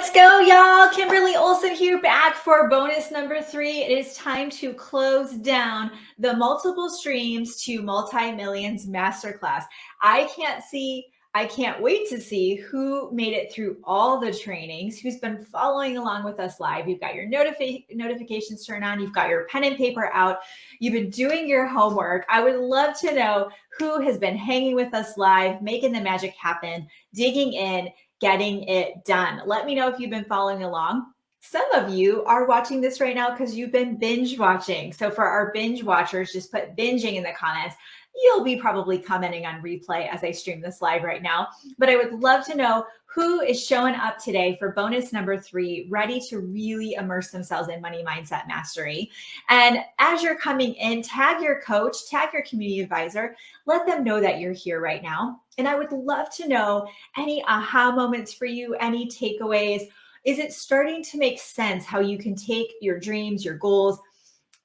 Let's go, y'all. Kimberly Olson here, back for bonus number 3. It is time to close down the multiple streams to multi-millions masterclass. I can't wait to see who made it through all the trainings, who's been following along with us live. You've got your notifications turned on. You've got your pen and paper out. You've been doing your homework. I would love to know who has been hanging with us live, making the magic happen, digging in, getting it done. Let me know if you've been following along. Some of you are watching this right now because you've been binge watching. So for our binge watchers, just put binging in the comments. You'll be probably commenting on replay as I stream this live right now. But I would love to know who is showing up today for bonus number 3, ready to really immerse themselves in money mindset mastery. And as you're coming in, tag your coach, tag your community advisor, let them know that you're here right now. And I would love to know any aha moments for you, any takeaways. Is it starting to make sense how you can take your dreams, your goals,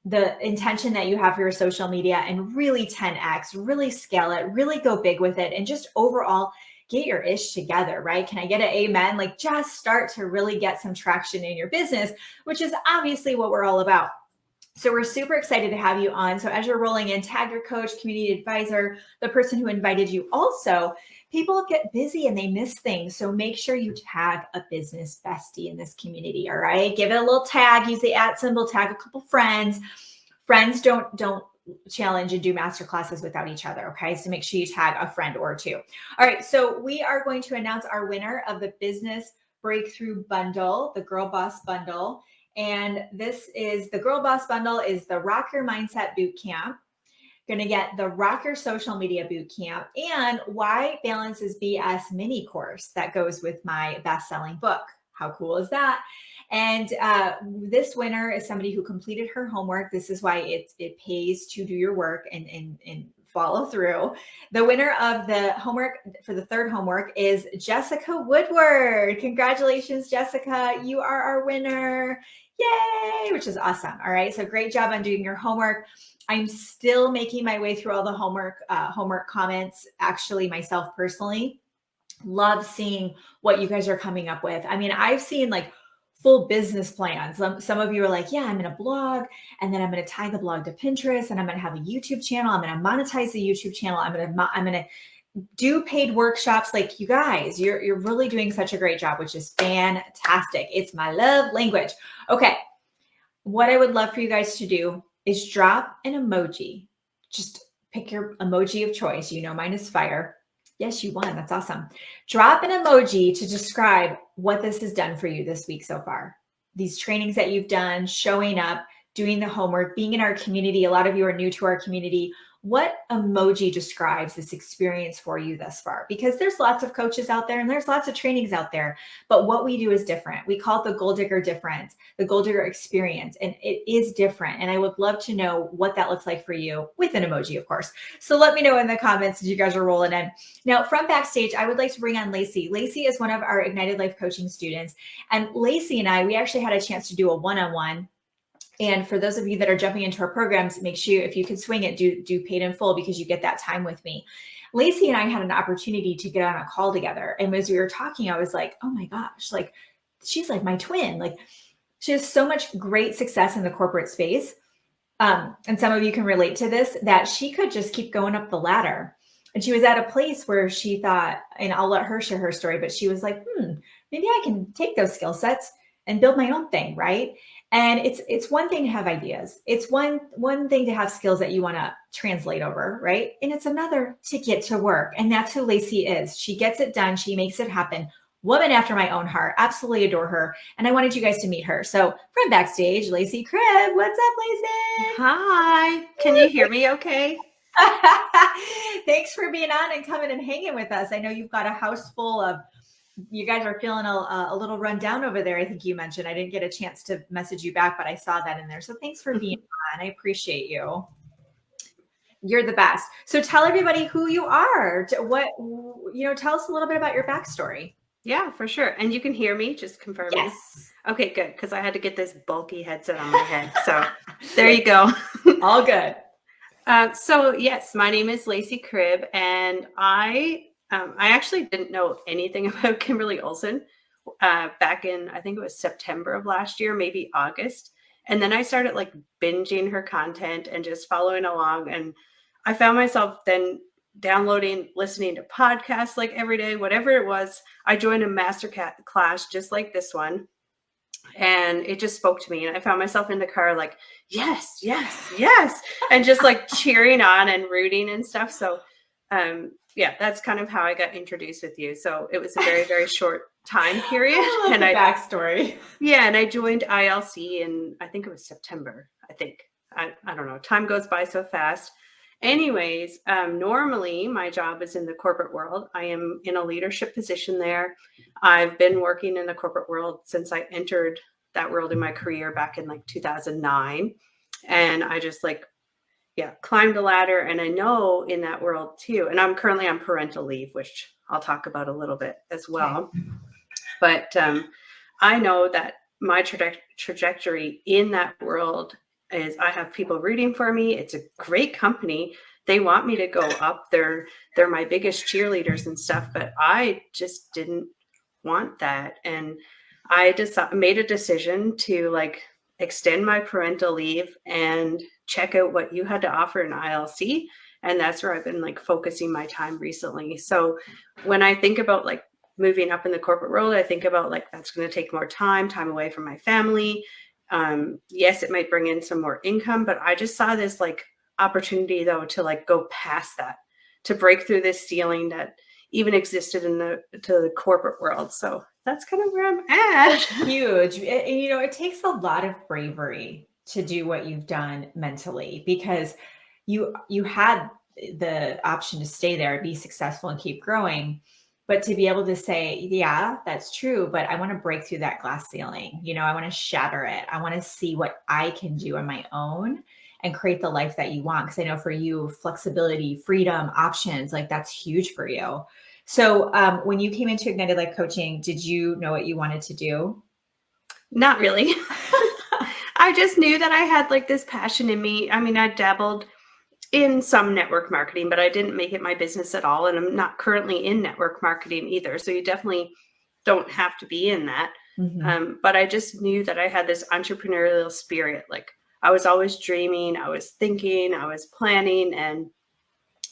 the intention that you have for your social media and really 10x, really scale it, really go big with it, and just overall get your ish together, right? Can I get an amen? Like just start to really get some traction in your business, which is obviously what we're all about. So we're super excited to have you on. So as you're rolling in, tag your coach, community advisor, the person who invited you. Also, people get busy and they miss things. So make sure you tag a business bestie in this community, all right? Give it a little tag, use the @ symbol, tag a couple friends. Friends don't challenge and do masterclasses without each other, okay? So make sure you tag a friend or two. All right, so we are going to announce our winner of the Business Breakthrough Bundle, the Girl Boss Bundle. And this is the Girl Boss Bundle is the Rock Your Mindset Bootcamp. Going to get the Rock Your Social Media Bootcamp and Why Balance is BS mini course that goes with my best-selling book. How cool is that? And this winner is somebody who completed her homework. This is why it pays to do your work and follow through. The winner of the homework for the 3rd homework is Jessica Woodward. Congratulations, Jessica. You are our winner. Yay, which is awesome. All right. So great job on doing your homework. I'm still making my way through all the homework comments, actually myself personally. Love seeing what you guys are coming up with. I mean, I've seen like full business plans. Some of you are like, yeah, I'm going to blog and then I'm going to tie the blog to Pinterest and I'm going to have a YouTube channel. I'm going to monetize the YouTube channel. I'm going to do paid workshops. Like you guys, you're really doing such a great job, which is fantastic. It's my love language. Okay. What I would love for you guys to do is drop an emoji. Just pick your emoji of choice. You know, mine is fire. Yes, you won. That's awesome. Drop an emoji to describe what this has done for you this week so far. These trainings that you've done, showing up, doing the homework, being in our community. A lot of you are new to our community. What emoji describes this experience for you thus far? Because there's lots of coaches out there and there's lots of trainings out there, but what we do is different. We call it the gold digger difference, the gold digger experience, and it is different. And I would love to know what that looks like for you with an emoji, of course. So let me know in the comments as you guys are rolling in. Now from backstage, I would like to bring on Lacey. Lacey is one of our Ignited Life coaching students. And Lacey and I, we actually had a chance to do a one-on-one. And for those of you that are jumping into our programs, make sure if you can swing it, do paid in full because you get that time with me. Lacey and I had an opportunity to get on a call together. And as we were talking, I was like, oh my gosh, like she's like my twin. Like she has so much great success in the corporate space. And some of you can relate to this, that she could just keep going up the ladder. And she was at a place where she thought, and I'll let her share her story, but she was like, maybe I can take those skill sets and build my own thing, right? And it's one thing to have ideas. It's one thing to have skills that you want to translate over, right? And it's another to get to work. And that's who Lacey is. She gets it done. She makes it happen. Woman after my own heart. Absolutely adore her. And I wanted you guys to meet her. So from backstage, Lacey Cribb. What's up, Lacey? Hi. Can you hear me okay? Thanks for being on and coming and hanging with us. I know you've got a house full of, you guys are feeling a little run down over there. I think you mentioned, I didn't get a chance to message you back, but I saw that in there. So thanks for being on. I appreciate you. You're the best. So tell everybody who you are. Tell us a little bit about your backstory. Yeah, for sure. And you can hear me, just confirming. Yes. Okay, good. Because I had to get this bulky headset on my head. So there you go. All good. So yes, my name is Lacey Cribb, and I actually didn't know anything about Kimberly Olson back in, I think it was September of last year, maybe August. And then I started like binging her content and just following along. And I found myself then downloading, listening to podcasts like every day, whatever it was. I joined a master class just like this one. And it just spoke to me. And I found myself in the car like, yes, yes, yes. And just like cheering on and rooting and stuff. So yeah, that's kind of how I got introduced with you. So it was a very, very short time period. I love and the backstory. Yeah, and I joined ILC in, I think it was September, I think. I don't know. Time goes by so fast. Anyways, normally my job is in the corporate world. I am in a leadership position there. I've been working in the corporate world since I entered that world in my career back in like 2009. And I just like, yeah, climbed the ladder. And I know in that world too, and I'm currently on parental leave, which I'll talk about a little bit as well. Okay. But I know that my trajectory in that world is I have people rooting for me. It's a great company. They want me to go up. They're my biggest cheerleaders and stuff, but I just didn't want that. And I just made a decision to like extend my parental leave and check out what you had to offer in ILC. And that's where I've been like focusing my time recently. So when I think about like moving up in the corporate world, I think about like, that's going to take more time away from my family. Yes, it might bring in some more income, but I just saw this like opportunity though, to like go past that, to break through this ceiling that even existed in the corporate world. So that's kind of where I'm at. That's huge. And you know, it takes a lot of bravery to do what you've done mentally, because you had the option to stay there, be successful and keep growing. But to be able to say, yeah, that's true, but I want to break through that glass ceiling. You know, I want to shatter it. I want to see what I can do on my own and create the life that you want. Because I know for you, flexibility, freedom, options, like that's huge for you. So when you came into Ignited Life Coaching, did you know what you wanted to do? Not really. I just knew that I had like this passion in me. I mean, I dabbled in some network marketing, but I didn't make it my business at all. And I'm not currently in network marketing either. So you definitely don't have to be in that. Mm-hmm. But I just knew that I had this entrepreneurial spirit. Like I was always dreaming, I was thinking, I was planning, and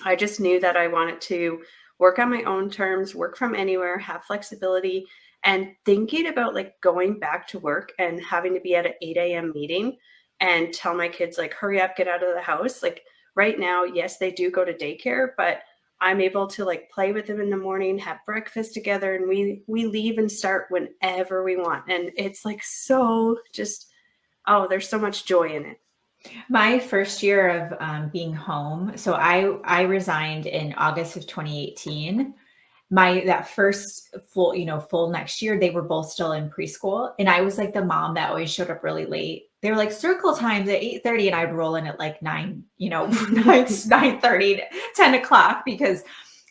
I just knew that I wanted to work on my own terms, work from anywhere, have flexibility, and thinking about like going back to work and having to be at an 8 a.m. meeting and tell my kids like, hurry up, get out of the house. Like right now, yes, they do go to daycare, but I'm able to like play with them in the morning, have breakfast together, and we leave and start whenever we want. And it's like so just, oh, there's so much joy in it. My first year of being home, so I resigned in August of 2018. That first full next year, they were both still in preschool, and I was like the mom that always showed up really late. They were like circle times at 8:30, and I'd roll in at like 9:30, 10 o'clock, because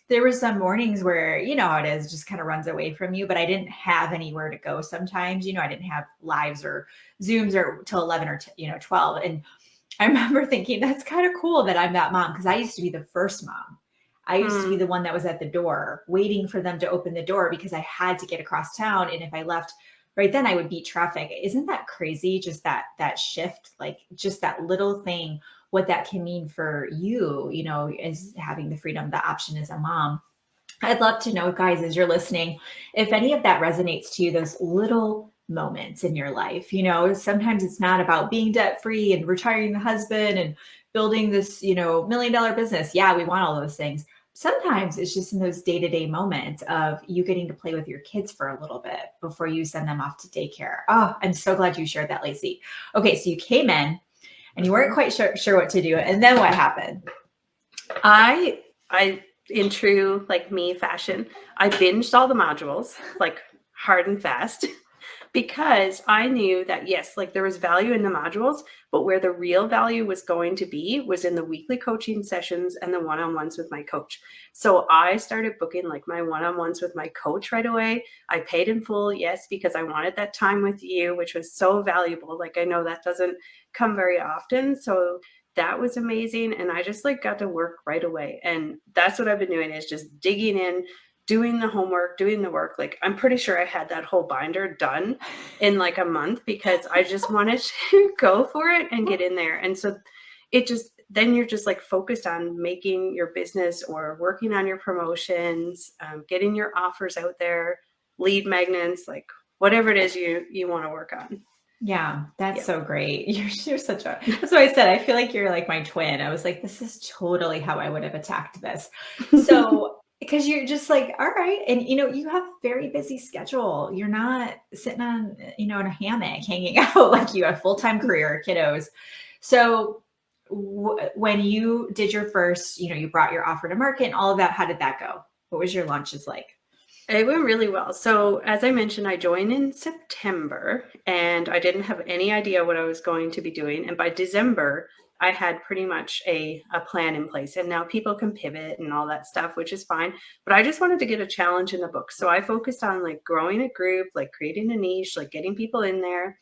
there were some mornings where, you know how it is, just kind of runs away from you, but I didn't have anywhere to go sometimes. I didn't have lives or Zooms or till 11 or 12. And I remember thinking that's kind of cool that I'm that mom, because I used to be the first mom. I used to be the one that was at the door waiting for them to open the door because I had to get across town. And if I left right then, I would beat traffic. Isn't that crazy? Just that shift, like just that little thing, what that can mean for you, is having the freedom, the option as a mom. I'd love to know, guys, as you're listening, if any of that resonates to you, those little moments in your life. Sometimes it's not about being debt free and retiring the husband and building this, $1 million business. Yeah, we want all those things. Sometimes it's just in those day-to-day moments of you getting to play with your kids for a little bit before you send them off to daycare. Oh, I'm so glad you shared that, Lacey. Okay, so you came in and you weren't quite sure what to do. And then what happened? I in true like me fashion, I binged all the modules like hard and fast. Because I knew that, yes, like there was value in the modules, but where the real value was going to be was in the weekly coaching sessions and the one-on-ones with my coach. So I started booking like my one-on-ones with my coach right away. I paid in full, yes, because I wanted that time with you, which was so valuable. Like I know that doesn't come very often. So that was amazing. And I just like got to work right away. And that's what I've been doing, is just digging in, doing the homework, doing the work. Like, I'm pretty sure I had that whole binder done in like a month because I just wanted to go for it and get in there. And so it just, then you're just like focused on making your business or working on your promotions, getting your offers out there, lead magnets, like whatever it is you want to work on. Yeah, that's so great. You're such a, that's what I said. I feel like you're like my twin. I was like, this is totally how I would have attacked this. So, because you're just like, all right. And, you know, you have a very busy schedule. You're not sitting on, you know, in a hammock hanging out like you have full-time career, kiddos. So when you did your first, you know, you brought your offer to market and all of that, how did that go? What was your launches like? It went really well. So as I mentioned, I joined in September and I didn't have any idea what I was going to be doing. And by December, I had pretty much a plan in place. And now people can pivot and all that stuff, which is fine. But I just wanted to get a challenge in the book. So I focused on like growing a group, like creating a niche, like getting people in there.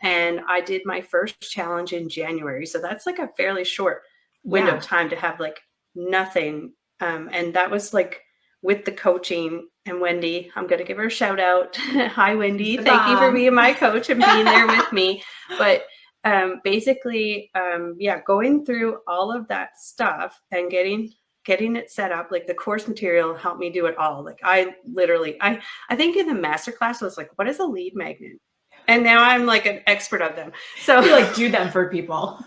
And I did my first challenge in January. So that's like a fairly short window of time to have like nothing. And that was like with the coaching. And Wendy, I'm going to give her a shout out. Hi, Wendy. Thank you for being my coach and being there with me. But basically, going through all of that stuff and getting it set up, like the course material helped me do it all. Like I think in the masterclass I was like, what is a lead magnet? And now I'm like an expert of them. So you like do them for people.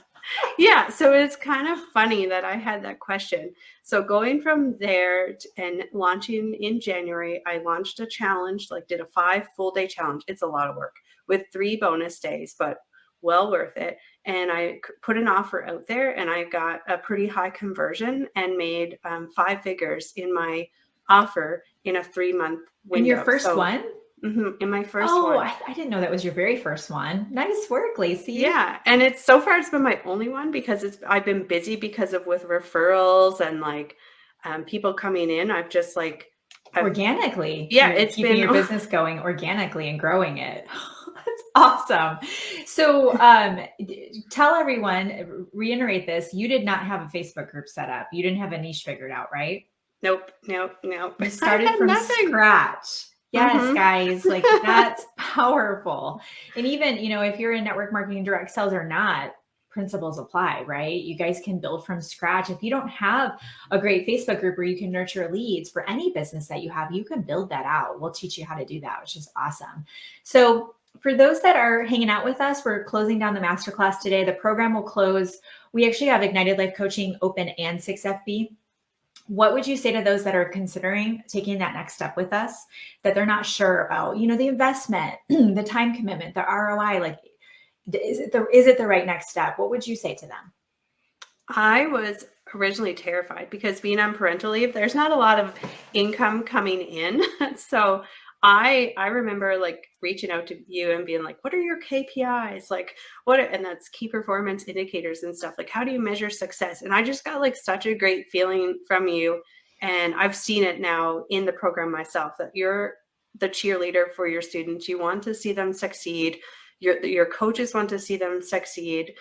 Yeah. So it's kind of funny that I had that question. So going from there and launching in January, I launched a challenge, like did a 5 full day challenge. It's a lot of work with 3 bonus days, but well worth it. And I put an offer out there and I got a pretty high conversion and made 5 figures in my offer in a 3-month window. In your first one? In my first one. Oh, I didn't know that was your very first one. Nice work, Lacey. Yeah. And it's so far it's been my only one because I've been busy because of with referrals and like people coming in. I've just like organically. Yeah. It's keeping been your business going organically and growing it. That's awesome. So tell everyone, reiterate this. You did not have a Facebook group set up. You didn't have a niche figured out, right? Nope. You started from scratch. Yes, guys, like that's powerful. And even, you know, if you're in network marketing, direct sales or not, principles apply, right? You guys can build from scratch. If you don't have a great Facebook group where you can nurture leads for any business that you have, you can build that out. We'll teach you how to do that, which is awesome. So for those that are hanging out with us, we're closing down the masterclass today. The program will close. We actually have Ignited Life Coaching open and 6FB. What would you say to those that are considering taking that next step with us, that they're not sure about, you know, the investment, the time commitment, the ROI, like, is it the right next step? What would you say to them? I was originally terrified because being on parental leave, there's not a lot of income coming in. So I remember like reaching out to you and being like, what are your KPIs? Like and that's key performance indicators and stuff. Like, how do you measure success? And I just got like such a great feeling from you. And I've seen it now in the program myself that you're the cheerleader for your students. You want to see them succeed. Your coaches want to see them succeed,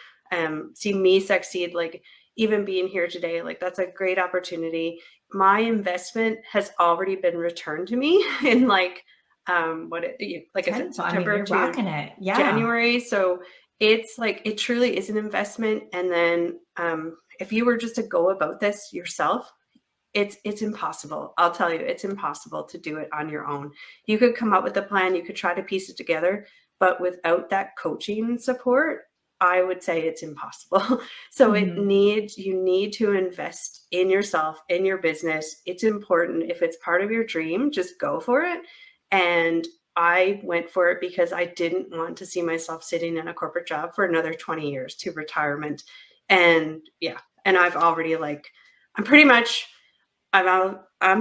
see me succeed. Like even being here today, like that's a great opportunity. My investment has already been returned to me in like like I said, September to rocking it. Yeah. January. So it's like, it truly is an investment. And then if you were just to go about this yourself, it's impossible. I'll tell you, it's impossible to do it on your own. You could come up with a plan, you could try to piece it together, but without that coaching support, I would say it's impossible. So you need to invest in yourself, in your business. It's important. If it's part of your dream, just go for it. And I went for it because I didn't want to see myself sitting in a corporate job for another 20 years to retirement. And and I've already I'm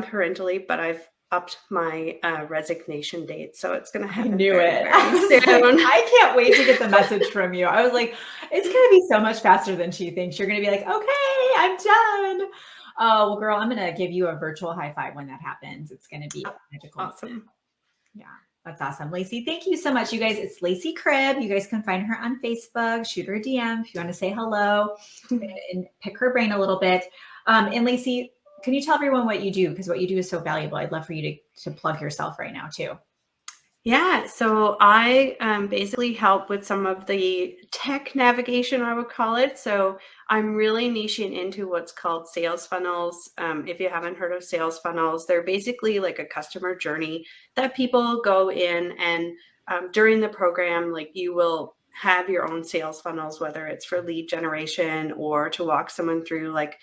parental leave, but I've upped my resignation date. So it's going to happen. I knew it. I can't wait to get the message from you. I was like, it's going to be so much faster than she thinks. You're going to be like, okay, I'm done. Oh, well, girl, I'm going to give you a virtual high five when that happens. It's going to be magical. Awesome. Yeah, that's awesome. Lacey, thank you so much. You guys, it's Lacey Cribb. You guys can find her on Facebook, shoot her a DM if you want to say hello and pick her brain a little bit. And Lacey, can you tell everyone what you do? Because what you do is so valuable. I'd love for you to plug yourself right now too. Yeah, so I basically help with some of the tech navigation, I would call it. So I'm really niching into what's called sales funnels. If you haven't heard of sales funnels, they're basically like a customer journey that people go in, and during the program, like you will have your own sales funnels, whether it's for lead generation or to walk someone through like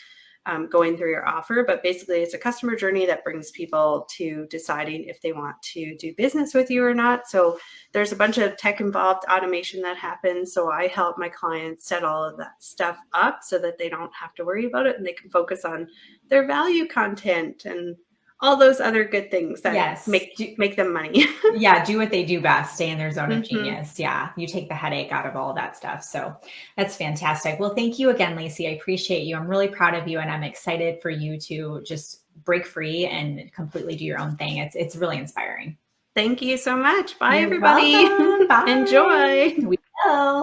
going through your offer. But basically it's a customer journey that brings people to deciding if they want to do business with you or not. So there's a bunch of tech involved automation that happens. So I help my clients set all of that stuff up so that they don't have to worry about it, and they can focus on their value content and all those other good things that Yes. make them money. Yeah, do what they do best, stay in their zone of Mhm. genius. Yeah, you take the headache out of all that stuff. So that's fantastic. Well, thank you again, Lacey. I appreciate you. I'm really proud of you, and I'm excited for you to just break free and completely do your own thing. It's really inspiring. Thank you so much. Bye, You're everybody. welcome. Bye. Enjoy. We will.